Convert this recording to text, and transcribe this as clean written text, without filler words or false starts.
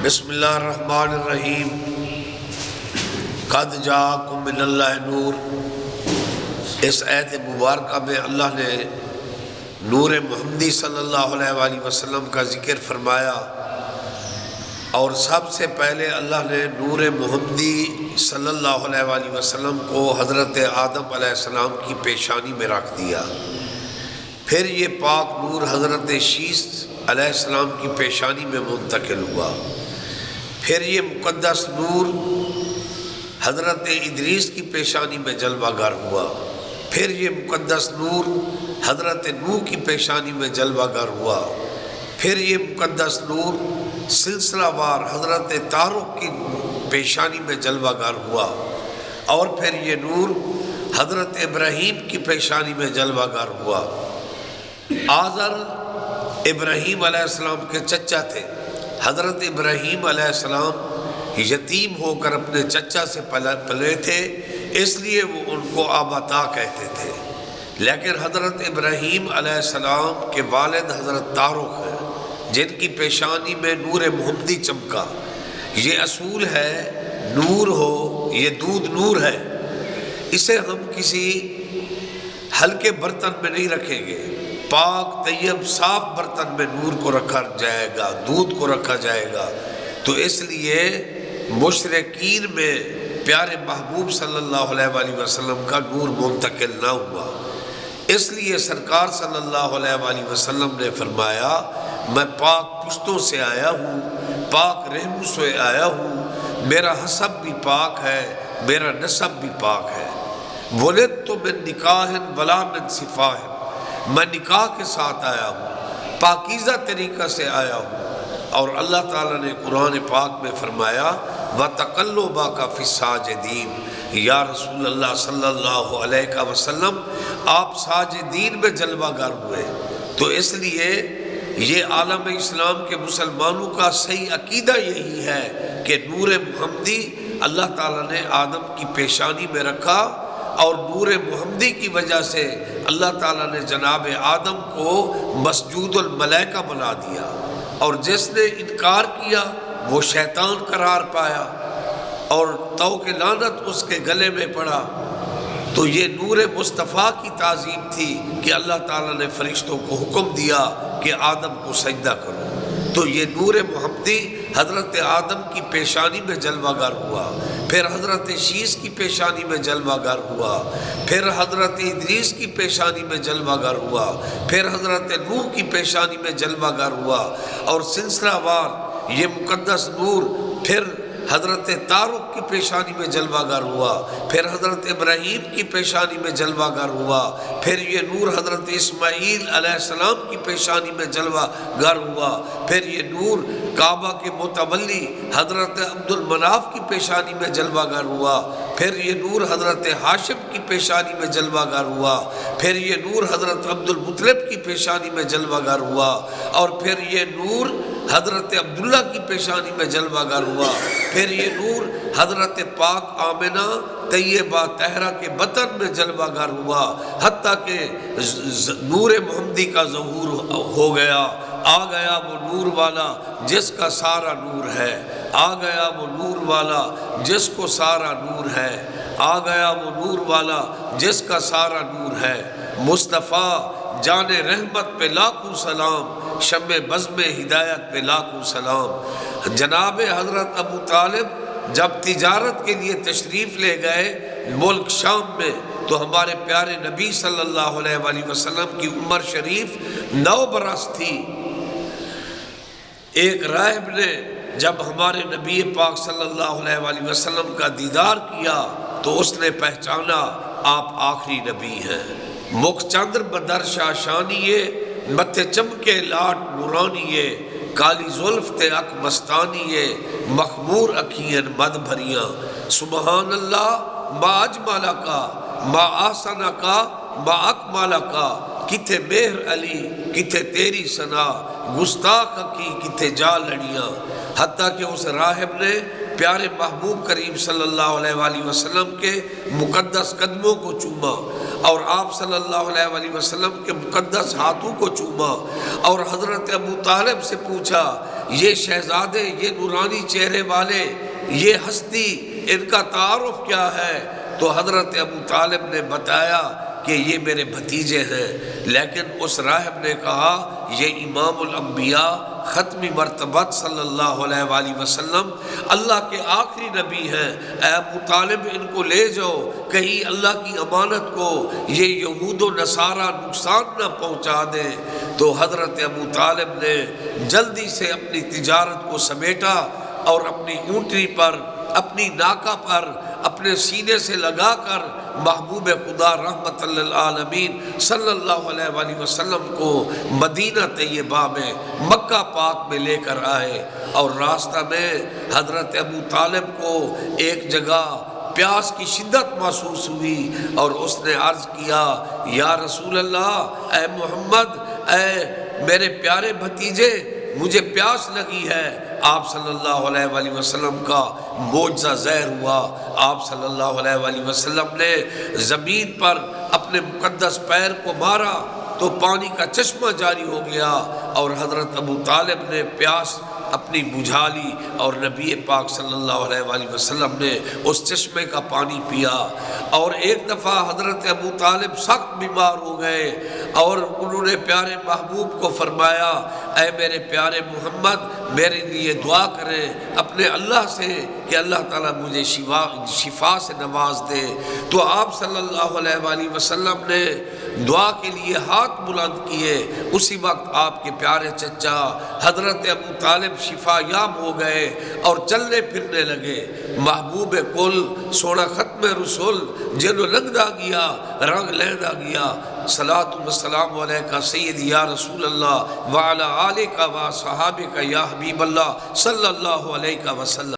بسم اللہ الرحمن الرحیم۔ قد جاءکم من اللہ نور۔ اس آیت مبارکہ میں اللہ نے نور محمدی صلی اللہ علیہ وآلہ وسلم کا ذکر فرمایا، اور سب سے پہلے اللہ نے نور محمدی صلی اللہ علیہ وآلہ وسلم کو حضرت آدم علیہ السلام کی پیشانی میں رکھ دیا۔ پھر یہ پاک نور حضرت شیس علیہ السلام کی پیشانی میں منتقل ہوا۔ پھر یہ مقدس نور حضرت ادریس کی پیشانی میں جلوہ گر ہوا۔ پھر یہ مقدس نور حضرت نوح کی پیشانی میں جلوہ گر ہوا۔ پھر یہ مقدس نور سلسلہ وار حضرت طارق کی پیشانی میں جلوہ گر ہوا، اور پھر یہ نور حضرت ابراہیم کی پیشانی میں جلوہ گر ہوا۔ آزر ابراہیم علیہ السلام کے چچا تھے۔ حضرت ابراہیم علیہ السلام یتیم ہو کر اپنے چچا سے پلے تھے، اس لیے وہ ان کو آباتا کہتے تھے۔ لیکن حضرت ابراہیم علیہ السلام کے والد حضرت طارق ہیں، جن کی پیشانی میں نور محمدی چمکا۔ یہ اصول ہے، نور ہو یہ دودھ نور ہے، اسے ہم کسی ہلکے برتن میں نہیں رکھیں گے۔ پاک طیب صاف برتن میں نور کو رکھا جائے گا، دودھ کو رکھا جائے گا۔ تو اس لیے مشرکین میں پیارے محبوب صلی اللہ علیہ وآلہ وسلم کا نور منتقل نہ ہوا۔ اس لیے سرکار صلی اللہ علیہ وآلہ وسلم نے فرمایا، میں پاک پشتوں سے آیا ہوں، پاک رحموں سے آیا ہوں، میرا حسب بھی پاک ہے، میرا نسب بھی پاک ہے۔ ولدت من نکاح ولا من صفاح، میں نکاح کے ساتھ آیا ہوں، پاکیزہ طریقہ سے آیا ہوں۔ اور اللہ تعالیٰ نے قرآن پاک میں فرمایا، وَتَقَلُّبَكَ فِي السَّاجِدِينَ، یا رسول اللہ صلی اللہ علیہ وسلم آپ ساجدین میں جلوہ گر ہوئے۔ تو اس لیے یہ عالم اسلام کے مسلمانوں کا صحیح عقیدہ یہی ہے کہ نور محمدی اللہ تعالیٰ نے آدم کی پیشانی میں رکھا، اور نور محمدی کی وجہ سے اللہ تعالیٰ نے جناب آدم کو مسجود الملائکہ بنا دیا، اور جس نے انکار کیا وہ شیطان قرار پایا، اور طوق لعنت اس کے گلے میں پڑا۔ تو یہ نور مصطفیٰ کی تعظیم تھی کہ اللہ تعالیٰ نے فرشتوں کو حکم دیا کہ آدم کو سجدہ کرو۔ تو یہ نور محمدی حضرت آدم کی پیشانی میں جلوہ گر ہوا، پھر حضرت شیس کی پیشانی میں جلوہ گر ہوا، پھر حضرت ادریس کی پیشانی میں جلوہ گر ہوا، پھر حضرت نوح کی پیشانی میں جلوہ گر ہوا، اور سلسلہ وار یہ مقدس نور پھر حضرت طارق کی پیشانی میں جلوہ گر ہوا، پھر حضرت ابراہیم کی پیشانی میں جلوہ گر ہوا، پھر یہ نور حضرت اسماعیل علیہ السلام کی پیشانی میں جلوہ گر ہوا، پھر یہ نور کعبہ کے متولی حضرت عبد المناف کی پیشانی میں جلوہ گر ہوا، پھر یہ نور حضرت ہاشم کی پیشانی میں جلوہ گر ہوا، پھر یہ نور حضرت عبد المطلب کی پیشانی میں جلوہ گر ہوا، اور پھر یہ نور حضرت عبداللہ کی پیشانی میں جلوہ گر ہوا، پھر یہ نور حضرت پاک آمنہ طیبہ طاہرہ کے بطن میں جلوہ گر ہوا، حتیٰ کہ نور محمدی کا ظہور ہو گیا۔ آ گیا وہ نور والا جس کا سارا نور ہے، آ گیا وہ نور والا جس کو سارا نور ہے، آ گیا وہ نور والا جس کا سارا نور ہے۔ مصطفیٰ جان رحمت پہ لاکھوں سلام، شمع بزم ہدایت پہ لاکھوں سلام۔ جناب حضرت ابو طالب جب تجارت کے لیے تشریف لے گئے ملک شام میں، تو ہمارے پیارے نبی صلی اللہ علیہ وآلہ وسلم کی عمر شریف 9 برس تھی۔ ایک راہب نے جب ہمارے نبی پاک صلی اللہ علیہ وآلہ وسلم کا دیدار کیا تو اس نے پہچانا آپ آخری نبی ہیں۔ مکھ چندر بدر شاشانیے، متھے چمکے لاٹ نورانیے، کالی زلف تے اک مستانیے، مخمور اکھیں مد بھریاں۔ سبحان اللہ ما اجمالہ کا، ما آسانہ کا، ما اکمالہ کا، کتے مہر علی کتے تیری ثنا، گستاخ کی کتے جا لڑیاں۔ حتیٰ کہ اس راہب نے پیارے محبوب کریم صلی اللہ علیہ وآلہ وسلم کے مقدس قدموں کو چوما، اور آپ صلی اللہ علیہ وآلہ وسلم کے مقدس ہاتھوں کو چوما، اور حضرت ابو طالب سے پوچھا یہ شہزادے، یہ نورانی چہرے والے، یہ ہستی، ان کا تعارف کیا ہے؟ تو حضرت ابو طالب نے بتایا کہ یہ میرے بھتیجے ہیں۔ لیکن اس راہب نے کہا یہ امام الانبیاء ختمی مرتبت صلی اللہ علیہ وآلہ وسلم اللہ کے آخری نبی ہیں، اے ابو طالب ان کو لے جاؤ، کہیں اللہ کی امانت کو یہ یہود و نصارہ نقصان نہ پہنچا دیں۔ تو حضرت ابو طالب نے جلدی سے اپنی تجارت کو سمیٹا اور اپنی اونٹنی پر، اپنی ناکہ پر اپنے سینے سے لگا کر محبوب خدا رحمت للعالمین صلی اللہ علیہ وآلہ وسلم کو مدینہ طیبہ میں، مکہ پاک میں لے کر آئے۔ اور راستہ میں حضرت ابو طالب کو ایک جگہ پیاس کی شدت محسوس ہوئی اور اس نے عرض کیا یا رسول اللہ، اے محمد، اے میرے پیارے بھتیجے، مجھے پیاس لگی ہے۔ آپ صلی اللہ علیہ وآلہ وسلم کا معجزہ ظاہر ہوا۔ آپ صلی اللہ علیہ وآلہ وسلم نے زمین پر اپنے مقدس پیر کو مارا تو پانی کا چشمہ جاری ہو گیا، اور حضرت ابو طالب نے پیاس اپنی بجھا لی، اور نبی پاک صلی اللہ علیہ وآلہ وسلم نے اس چشمے کا پانی پیا۔ اور ایک دفعہ حضرت ابو طالب سخت بیمار ہو گئے، اور انہوں نے پیارے محبوب کو فرمایا اے میرے پیارے محمد، میرے لیے دعا کریں اپنے اللہ سے کہ اللہ تعالیٰ مجھے شفا سے نواز دے۔ تو آپ صلی اللہ علیہ وآلہ وسلم نے دعا کے لیے ہاتھ بلند کیے، اسی وقت آپ کے پیارے چچا حضرت ابو طالب شفا یاب ہو گئے اور چلنے پھرنے لگے۔ محبوب کل سونا ختم رسول جنو لگدا گیا رنگ لہدا گیا، صلاۃ والسلام علیکہ سیدی یا رسول اللہ وعلی آلکہ و صحابکہ یا حبیب اللہ صلی اللہ علیہ وسلم۔